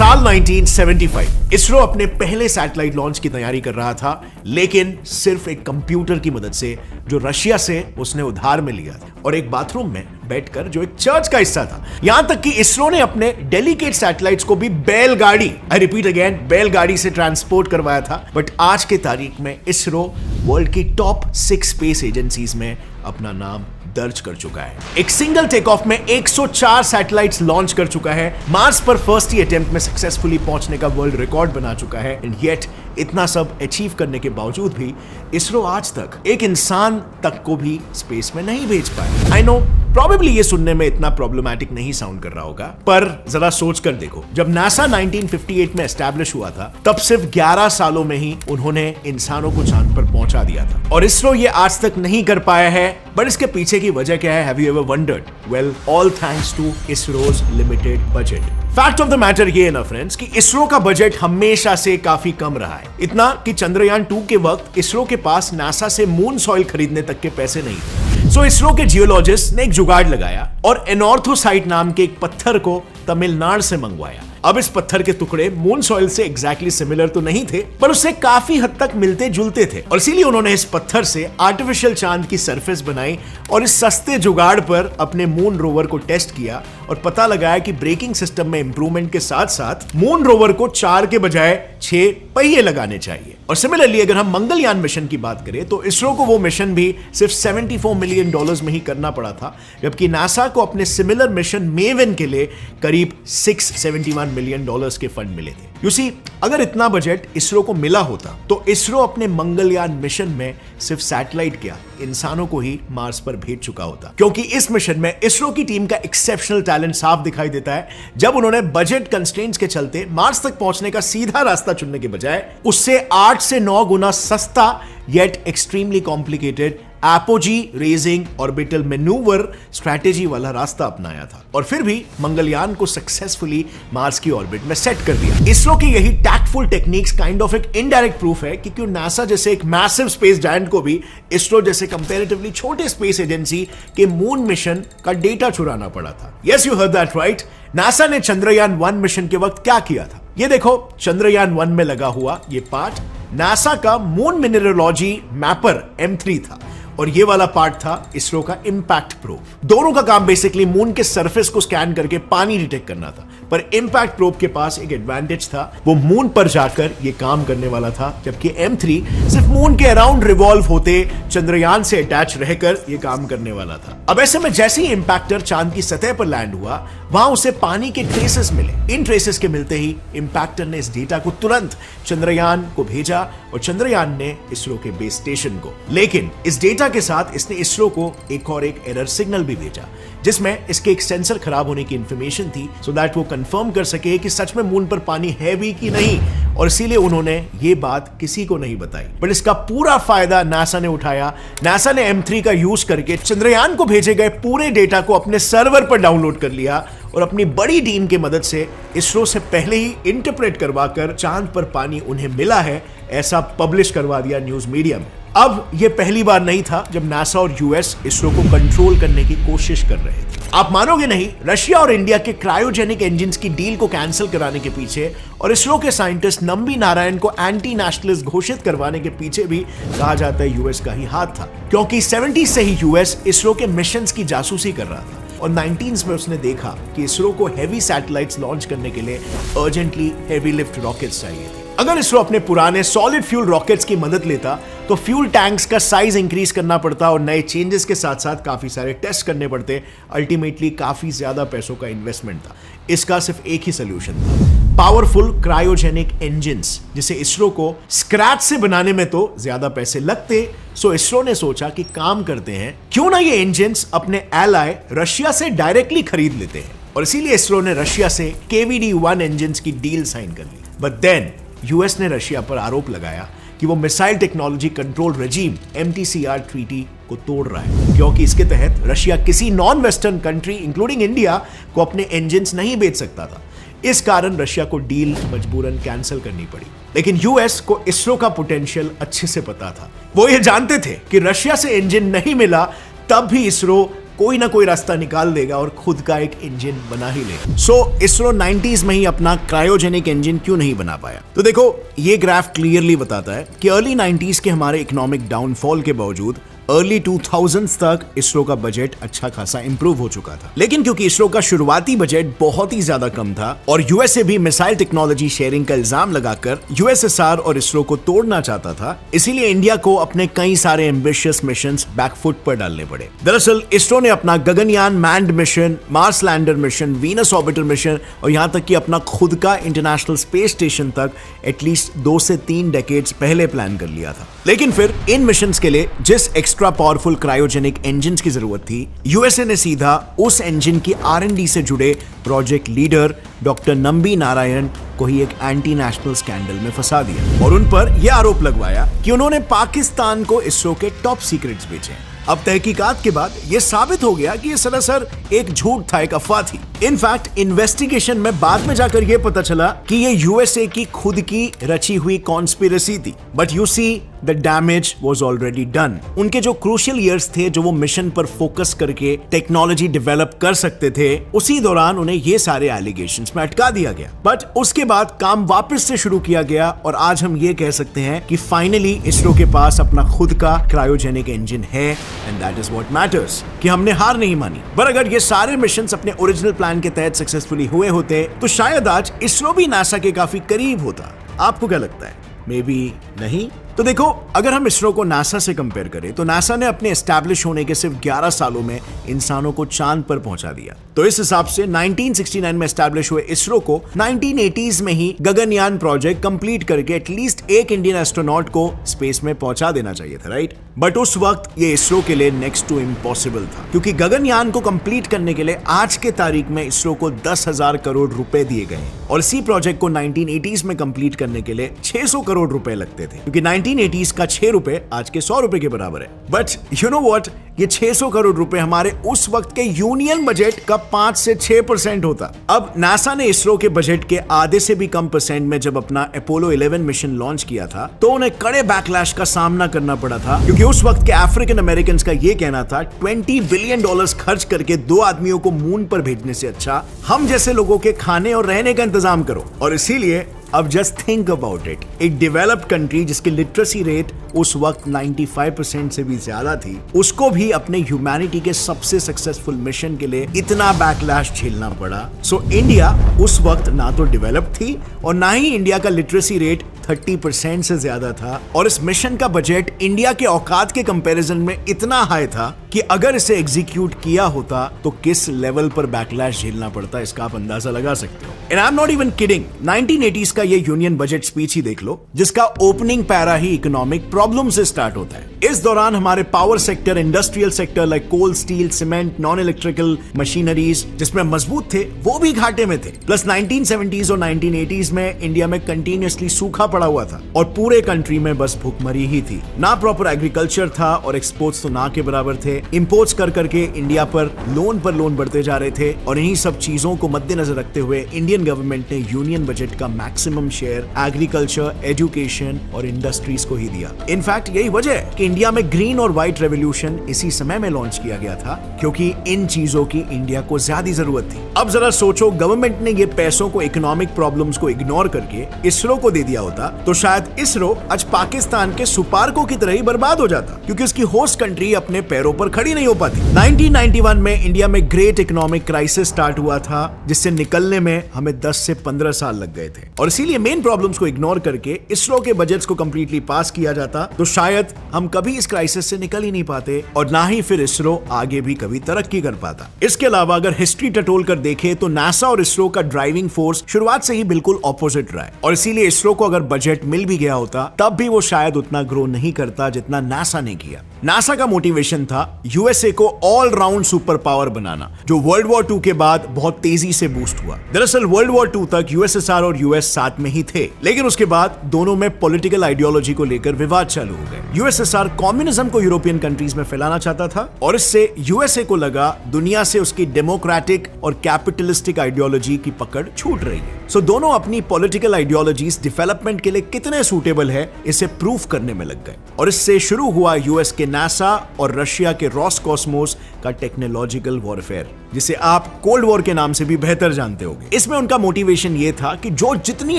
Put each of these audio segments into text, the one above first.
साल 1975 इसरो अपने पहले सैटेलाइट लॉन्च की तैयारी कर रहा था, लेकिन सिर्फ एक कंप्यूटर की मदद से जो रशिया से उसने उधार में लिया था और एक बाथरूम में बैठकर जो एक चर्च का हिस्सा था। यहां तक कि इसरो ने अपने डेलिकेट सैटेलाइट्स को भी बैलगाड़ी, आई रिपीट अगेन, बैलगाड़ी से ट्रांसपोर्ट करवाया था। बट आज के तारीख में इसरो वर्ल्ड की टॉप 6 स्पेस एजेंसीज में अपना नाम दर्ज कर चुका है। एक सिंगल टेक ऑफ में 104 सैटेलाइट्स लॉन्च कर चुका है, मार्स पर फर्स्ट ही अटेम्प्ट में सक्सेसफुली पहुंचने का वर्ल्ड रिकॉर्ड बना चुका है। एंड येट इतना सब अचीव करने के बावजूद भी इसरो आज तक एक इंसान तक को भी स्पेस में नहीं भेज पाया। आई नो प्रॉबेबली ये सुनने में इतना प्रॉब्लमैटिक नहीं साउंड कर रहा होगा, पर जरा सोच कर देखो, जब नासा 1958 में एस्टैब्लिश हुआ था तब सिर्फ 11 सालों में ही उन्होंने इंसानों को चांद पर पहुंचा दिया था और इसरो ये आज तक नहीं कर पाया है। बट इसके पीछे की वजह क्या है? Have you ever wondered? Well, all thanks to ISRO's limited budget. Fact of the matter ये है ना फ्रेंड्स कि इसरो का बजट हमेशा से काफी कम रहा है, इतना कि चंद्रयान 2 के वक्त इसरो के पास नासा से मून सॉइल खरीदने तक के पैसे नहीं थे। सो इसरो के जियोलॉजिस्ट ने एक जुगाड़ लगाया और एनॉर्थोसाइट नाम के एक पत्थर को तमिलनाडु से मंगवाया। अब इस पत्थर के टुकड़े मून सॉइल से एग्जैक्टली सिमिलर तो नहीं थे, पर उससे काफी हद तक मिलते जुलते थे और इसीलिए उन्होंने इस पत्थर से आर्टिफिशियल चांद की सरफेस बनाई और इस सस्ते जुगाड़ पर अपने मून रोवर को टेस्ट किया और पता लगाया कि ब्रेकिंग सिस्टम में इंप्रूवमेंट के साथ साथ मून रोवर को 4 के बजाय 6 पहिए लगाने चाहिए। और सिमिलरली अगर हम मंगलयान मिशन की बात करें तो इसरो को वो मिशन भी सिर्फ $74 मिलियन में ही करना पड़ा था, जबकि नासा को अपने सिमिलर मिशन मेवन के लिए करीब $671 मिलियन के फंड मिले थे। यू सी, अगर इतना बजट इसरो को मिला होता तो इसरो अपने मंगलयान मिशन में सिर्फ सैटेलाइट क्या, इंसानों को ही मार्स पर भेज चुका होता, क्योंकि इस मिशन में इसरो की टीम का एक्सेप्शनल टैलेंट साफ दिखाई देता है जब उन्होंने बजट कंस्ट्रेंट्स के चलते मार्स तक पहुंचने का सीधा रास्ता चुनने के बजाय उससे 8 से 9 गुना सस्ता yet extremely complicated apogee raising orbital manoeuvre strategy वाला रास्ता अपनाया था और फिर भी मंगलयान को सक्सेसफुली मार्स की ऑर्बिट में सेट कर दिया। इसरो की यही टैक्टफुल टेक्निक्स काइंड ऑफ एक इनडायरेक्ट प्रूफ है कि क्यों नासा जैसे एक मैसिव स्पेस जायंट को भी इसरो जैसे कंपैरेटिवली छोटे स्पेस एजेंसी के मून मिशन का डेटा चुराना पड़ा था। Yes, you heard that right. NASA ने चंद्रयान 1 मिशन के वक्त क्या किया था? ये देखो, चंद्रयान 1 में लगा हुआ ये पार्ट नासा का मून मिनरलॉजी मैपर M3 था और ये वाला पार्ट था इसरो का इंपैक्ट प्रोब। दोनों का काम बेसिकली मून के सरफेस को स्कैन करके पानी डिटेक्ट करना था, पर इंपैक्ट प्रोब के पास एक एडवांटेज था, वो मून पर जाकर ये काम करने वाला था, जबकि M3 सिर्फ मून के अराउंड रिवॉल्व होते चंद्रयान से अटैच रहकर ये काम करने वाला था। अब ऐसे में जैसे ही इंपैक्टर चांद की सतह पर लैंड हुआ, वहां उसे पानी के ट्रेसेस मिले। इन ट्रेसेस के मिलते ही इंपैक्टर ने इस डेटा को तुरंत चंद्रयान को भेजा और चंद्रयान ने इसरो के बेस स्टेशन को। लेकिन इस डेटा के साथ इसने इसरो को एक एरर सिग्नल भी भेजा, जिसमें इसके एक सेंसर खराब होने की इंफॉर्मेशन थी, सो दैट वो कंफर्म कर सके कि सच में मून पर पानी है भी कि नहीं, और इसीलिए उन्होंने ये बात किसी को नहीं बताई। बट इसका पूरा फायदा नासा ने उठाया। नासा ने M3 का यूज करके चंद्रयान को भेजे गए पूरे डेटा को अपने सर्वर पर डाउनलोड कर लिया और अपनी बड़ी टीम की मदद से इसरो से पहले ही इंटरप्रेट करवाकर चांद पर पानी उन्हें मिला है ऐसा पब्लिश करवा दिया न्यूज मीडिया में। अब यह पहली बार नहीं था जब नासा और यूएस इसरो को कंट्रोल करने की कोशिश कर रहे थे। आप मानोगे नहीं, रशिया और इंडिया के क्रायोजेनिक इंजन्स की डील को कैंसिल कराने के पीछे और इसरो के साइंटिस्ट नंबी नारायण को एंटी नेशनलिस्ट घोषित करवाने के पीछे भी कहा जाता है यूएस का ही हाथ था, क्योंकि 70s से ही यूएस इसरो के मिशंस की जासूसी कर रहा था और 19s में उसने देखा कि इसरो को हेवी सैटेलाइट्स लॉन्च करने के लिए अर्जेंटली हेवी लिफ्ट रॉकेट्स चाहिए थे। अगर इसरो अपने पुराने सॉलिड फ्यूल रॉकेट्स की मदद लेता तो फ्यूल टैंक्स का साइज इंक्रीज करना पड़ता और नए चेंजेस के साथ साथ काफी सारे टेस्ट करने पड़ते। अल्टीमेटली काफी ज्यादा पैसों का इन्वेस्टमेंट था। इसका सिर्फ एक ही सोल्यूशन था, पावरफुल क्रायोजेनिक इंजन्स, जिसे इसरो को स्क्रैच से बनाने में तो ज्यादा पैसे लगते। सो इसरो ने सोचा कि काम करते हैं, क्यों ना ये इंजन्स अपने एलाय रशिया से डायरेक्टली खरीद लेते हैं, और इसीलिए इसरो ने रशिया से KVD-1 इंजन्स की डील साइन कर ली। बट देन यूएस ने रशिया पर आरोप लगाया कि वो missile technology control regime MTCR treaty को तोड़ रहा है, क्योंकि इसके तहत रशिया किसी non western country including India को अपने इंजन्स नहीं बेच सकता था। इस कारण रशिया को डील मजबूरन कैंसिल करनी पड़ी। लेकिन यूएस को इसरो का पोटेंशियल अच्छे से पता था। वो ये जानते थे कि रशिया से इंजन नहीं मिला तब भी इसरो कोई ना कोई रास्ता निकाल देगा और खुद का एक इंजन बना ही लेगा। सो इसरो 90s में ही अपना क्रायोजेनिक इंजन क्यों नहीं बना पाया? तो देखो, ये ग्राफ क्लियरली बताता है कि अर्ली 90s के हमारे इकोनॉमिक डाउनफॉल के बावजूद अर्ली 2000s तक इसरो का बजट अच्छा खासा इंप्रूव हो चुका था। लेकिन क्योंकि इसरो का शुरुआती बजट बहुत ही ज्यादा कम था और यूएसए भी मिसाइल टेक्नोलॉजी शेयरिंग का इल्जाम लगाकर यूएसएसआर और इसरो को तोड़ना चाहता था, इसीलिए इंडिया को अपने कई सारे एम्बिशियस मिशंस बैकफुट पर डालने पड़े। दरअसल इसरो ने अपना Gaganyaan manned mission, Mars lander mission, Venus orbiter mission और यहां तक कि अपना खुद का इंटरनेशनल स्पेस स्टेशन तक एटलीस्ट 2 से 3 डेकेड्स पहले प्लान कर लिया था। लेकिन फिर इन मिशंस के लिए जिस एक्स्ट्रा पावरफुल क्रायोजेनिक इंजन्स की जरूरत थी, यूएसए ने सीधा उस इंजन की R&D से जुड़े project leader doctor Nambi Narayan को ही एक एंटी नेशनल स्कैंडल में फंसा दिया और उन पर यह आरोप लगवाया कि उन्होंने पाकिस्तान को इसरो के टॉप सीक्रेट्स बेचे। अब तहकीकात के बाद यह साबित हो गया कि यह सरासर एक झूठ था, एक अफवाह थी। इनफैक्ट इन्वेस्टिगेशन में बाद में जाकर यह पता चला कि यह यूएसए की खुद की रची हुई कॉन्स्पिरेसी थी। But you see, the damage was already done. उनके जो क्रूशियल ईयर्स थे, जो वो मिशन पर फोकस करके टेक्नोलॉजी डेवलप कर सकते थे, उसी दौरान उन्हें ये सारे एलिगेशंस में अटका दिया गया। बट उसके बाद काम वापस से शुरू किया गया और आज हम ये कह सकते हैं कि फाइनली इसरो के पास अपना खुद का क्रायोजेनिक इंजन है and that is what matters, कि हमने हार नहीं मानी। पर अगर ये सारे मिशंस अपने ओरिजिनल प्लान के तहत सक्सेसफुली हुए होते तो शायद आज इसरो भी नासा के काफी करीब होता। आपको क्या लगता है? मे बी नहीं? तो देखो, अगर हम इसरो को नासा से कंपेयर करें तो नासा ने अपने एस्टैब्लिश होने के सिर्फ 11 सालों में इंसानों को चांद पर पहुंचा दिया। तो इस हिसाब से 1969 में एस्टैब्लिश हुए इसरो को 1980s में ही गगनयान प्रोजेक्ट कंप्लीट करके एटलीस्ट एक इंडियन एस्ट्रोनॉट को स्पेस में पहुंचा देना चाहिए था, राइट? बट उस वक्त ये इसरो के लिए नेक्स्ट टू इम्पॉसिबल था, क्योंकि गगनयान को कंप्लीट करने के लिए आज के तारीख में इसरो को 10,000 करोड़ रुपए दिए गए और इसी प्रोजेक्ट को 1980s में कंप्लीट करने के लिए 600 करोड़ रुपए लगते थे, क्योंकि 1980s का 6 रुपए आज के 100 रुपए के बराबर है। बट यू नो व्हाट, ये 600 करोड़ रुपए हमारे उस वक्त के यूनियन बजट का 5 से 6% होता। अब नासा ने इसरो के बजट के आधे से भी कम परसेंट में जब अपना अपोलो 11 मिशन लॉन्च किया था तो उन्हें कड़े बैकलैश का सामना करना पड़ा था, क्योंकि उस वक्त के अफ्रीकन अमेरिकन का ये कहना था $20 बिलियन खर्च करके 2 आदमियों को मून पर भेजने से अच्छा हम जैसे लोगों के खाने और रहने का इंतजाम करो। और इसीलिए अब जस्ट थिंक अबाउट इट, एक डेवलप्ड कंट्री जिसकी लिटरेसी रेट उस वक्त 95% से भी ज्यादा थी, उसको भी अपने ह्यूमैनिटी के सबसे सक्सेसफुल मिशन के लिए इतना बैकलैश झेलना पड़ा। सो इंडिया उस वक्त ना तो डेवलप्ड थी और ना ही इंडिया का लिटरेसी रेट 30% से ज्यादा था, और इस मिशन का बजट इंडिया के औकात के कंपैरिजन में इतना हाई था कि अगर इसे एग्जीक्यूट किया होता तो किस लेवल पर बैकलैश झेलना पड़ता, इसका आप अंदाजा लगा सकते हो। And I am not even kidding, 1980s का ये यूनियन बजट स्पीच ही देख लो, जिसका ओपनिंग पैरा ही इकोनॉमिक प्रॉब्लम से स्टार्ट होता है। इस दौरान हमारे power sector, industrial sector like coal, steel, cement, non electrical machineries जिसमें मजबूत थे वो भी घाटे में थे। प्लस 1970s और 1980s में इंडिया में कंटिन्यूअसली सूखा पड़ा हुआ था और पूरे कंट्री में बस भुखमरी ही थी। ना प्रॉपर एग्रीकल्चर था और एक्सपोर्ट्स तो ना के बराबर थे। इंपोर्ट्स कर करके इंडिया पर लोन बढ़ते जा रहे थे, और इन्हीं सब चीजों को मद्देनजर रखते हुए इंडियन गवर्नमेंट ने यूनियन बजट का मैक्सिमम शेयर एग्रीकल्चर, एजुकेशन और इंडस्ट्रीज को ही दिया। इनफैक्ट यही वजह है कि इंडिया में ग्रीन और व्हाइट रेवोल्यूशन इसी समय में लॉन्च किया गया था, क्योंकि इन चीजों की इंडिया को ज्यादा जरूरत थी। अब जरा सोचो, गवर्नमेंट ने ये पैसों को इकोनॉमिक प्रॉब्लम्स को इग्नोर करके इसरो को दे दिया होता तो शायद इसरो आज पाकिस्तान के सुपार्को की तरह ही बर्बाद हो जाता, क्योंकि उसकी होस्ट कंट्री अपने पैरों पर खड़ी नहीं हो पाती। 1991 में इंडिया में ग्रेट इकोनॉमिक क्राइसिस स्टार्ट हुआ था, जिससे निकलने में हमें 10 से 15 साल लग गए थे, और इसीलिए मेन प्रॉब्लम्स को इग्नोर करके इसरो के बजट्स को कंप्लीटली पास किया जाता तो शायद हम कभी इस क्राइसिस से निकल ही नहीं पाते, और ना ही फिर इसरो आगे भी कभी तरक्की कर पाता। इसके अलावा अगर हिस्ट्री टटोल कर देखें तो नासा और इसरो का ड्राइविंग फोर्स शुरुआत से ही बिल्कुल ऑपोजिट रहा है, और इसीलिए इसरो को अगर बजट मिल भी गया होता तब भी वो शायद उतना ग्रो नहीं करता जितना नासा ने किया। नासा का मोटिवेशन था यूएसए को ऑल राउंड सुपर पावर बनाना, जो वर्ल्ड वॉर 2 के बाद बहुत तेजी से बूस्ट हुआ। दरअसल वर्ल्ड वॉर 2 तक यूएसएसआर और यूएस साथ में ही थे, लेकिन उसके बाद दोनों में पॉलिटिकल आइडियोलॉजी को लेकर विवाद चालू हो गए। यूएसएसआर कम्युनिज्म को यूरोपियन कंट्रीज में फैलाना चाहता था, और इससे यूएसए को लगा दुनिया से उसकी डेमोक्रेटिक और कैपिटलिस्टिक आइडियोलॉजी की पकड़ छूट रही है। सो दोनों अपनी पॉलिटिकल आइडियोलॉजीज डेवलपमेंट के लिए कितने सूटेबल है इसे प्रूफ करने में लग गए, और इससे शुरू हुआ यूएस के नासा और रशिया के रोसकॉस्मोस का टेक्नोलॉजिकल वॉरफेयर, जिसे आप कोल्ड वॉर के नाम से भी बेहतर जानते होंगे। इसमें उनका मोटिवेशन ये था कि जो जितनी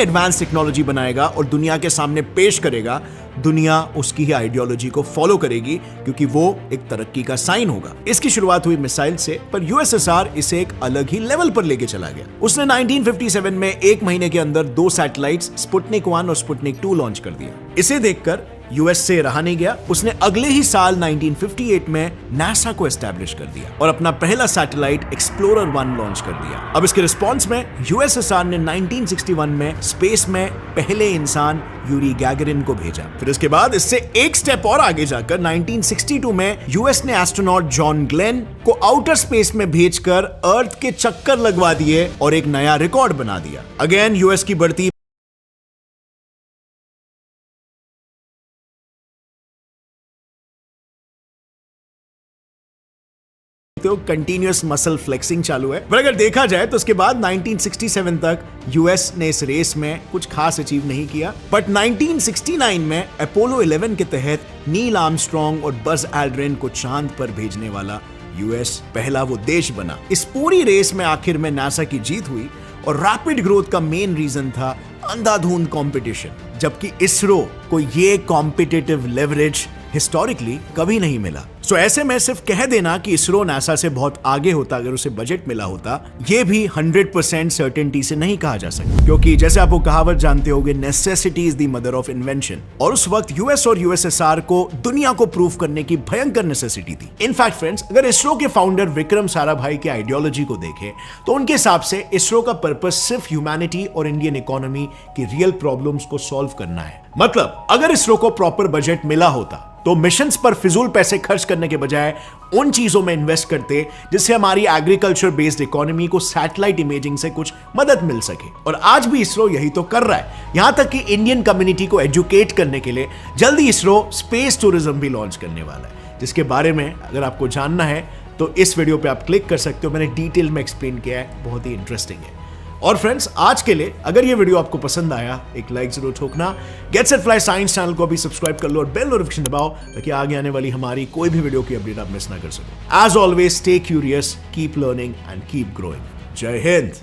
एडवांस टेक्नोलॉजी बनाएगा और दुनिया के सामने पेश करेगा, दुनिया उसकी ही आइडियोलॉजी को फॉलो करेगी, क्योंकि वो एक तरक्की का साइन होगा। इसकी शुरुआत हुई मिसाइल से, पर यूएसएसआर इसे एक अलग ही लेवल पर लेके चला गया। उसने 1957 में एक महीने के अंदर 2 सैटेलाइट्स स्पुतनिक 1 और स्पुतनिक 2 लॉन्च कर दिया। इसे देखकर यूएस से रहा नहीं गया, उसने अगले ही साल 1958 में नासा को एस्टैब्लिश कर दिया और अपना पहला सैटेलाइट एक्सप्लोरर 1 लॉन्च कर दिया। अब इसके रिस्पॉन्स में यूएसएसआर ने 1961 में स्पेस में पहले इंसान यूरी गैगरिन को भेजा। फिर इसके बाद इससे एक स्टेप और आगे जाकर 1962 में यूएस ने एस्ट्रोनॉट जॉन ग्लेन को आउटर स्पेस में भेजकर अर्थ के चक्कर लगवा दिए और एक नया रिकॉर्ड बना दिया। अगेन यूएस की बढ़ती तो कंटिन्यूअस मसल फ्लेक्सिंग चालू है। पर अगर देखा जाए तो उसके बाद 1967 तक यूएस ने इस रेस में कुछ खास अचीव नहीं किया, बट 1969 में अपोलो 11 के तहत नील आर्मस्ट्रॉन्ग और बज एल्ड्रिन को चांद पर भेजने वाला यूएस पहला वो देश बना। इस पूरी रेस में आखिर में नासा की जीत हुई और रैपिड ग्रोथ का मेन रीजन था अंधाधुंध कंपटीशन, जबकि इसरो को ये कॉम्पिटिटिव लेवरेज हिस्टोरिकली कभी नहीं मिला। सो ऐसे में सिर्फ कह देना कि इसरो नासा से बहुत आगे होता अगर उसे बजट मिला होता, ये भी 100% सर्टेनिटी से नहीं कहा जा सकता, क्योंकि जैसे आप वो कहावत जानते होंगे, necessity is the mother of invention, और उस वक्त यूएस और यूएसएसआर को दुनिया को प्रूव करने की भयंकर नेसेसिटी थी। इनफैक्ट फ्रेंड्स, अगर इसरो के फाउंडर विक्रम साराभाई के आइडियोलॉजी को देखें तो उनके हिसाब से इसरो का पर्पस सिर्फ ह्यूमैनिटी और इंडियन इकोनॉमी की रियल प्रॉब्लम्स को सॉल्व करना है। मतलब अगर इसरो को प्रॉपर बजट मिला होता तो मिशंस पर फिजूल पैसे खर्च करने के बजाय उन चीजों में इन्वेस्ट करते जिससे हमारी एग्रीकल्चर बेस्ड इकोनॉमी को सैटेलाइट इमेजिंग से कुछ मदद मिल सके। और आज भी इसरो यही तो कर रहा है, यहां तक कि इंडियन कम्युनिटी को एजुकेट करने के लिए जल्दी इसरो स्पेस टूरिज्म भी लॉन्च करने वाला है, जिसके बारे में अगर आपको जानना है तो इस वीडियो पे आप क्लिक कर सकते हो। मैंने डिटेल में एक्सप्लेन किया है, बहुत ही इंटरेस्टिंग है। और फ्रेंड्स, आज के लिए अगर ये वीडियो आपको पसंद आया, एक लाइक जरूर ठोकना। Get set fly science channel को भी सब्सक्राइब कर लो और बेल नोटिफिकेशन दबाओ ताकि आगे आने वाली हमारी कोई भी वीडियो की अपडेट आप मिस ना कर सको। As always, stay curious, keep learning and keep growing. जय हिंद।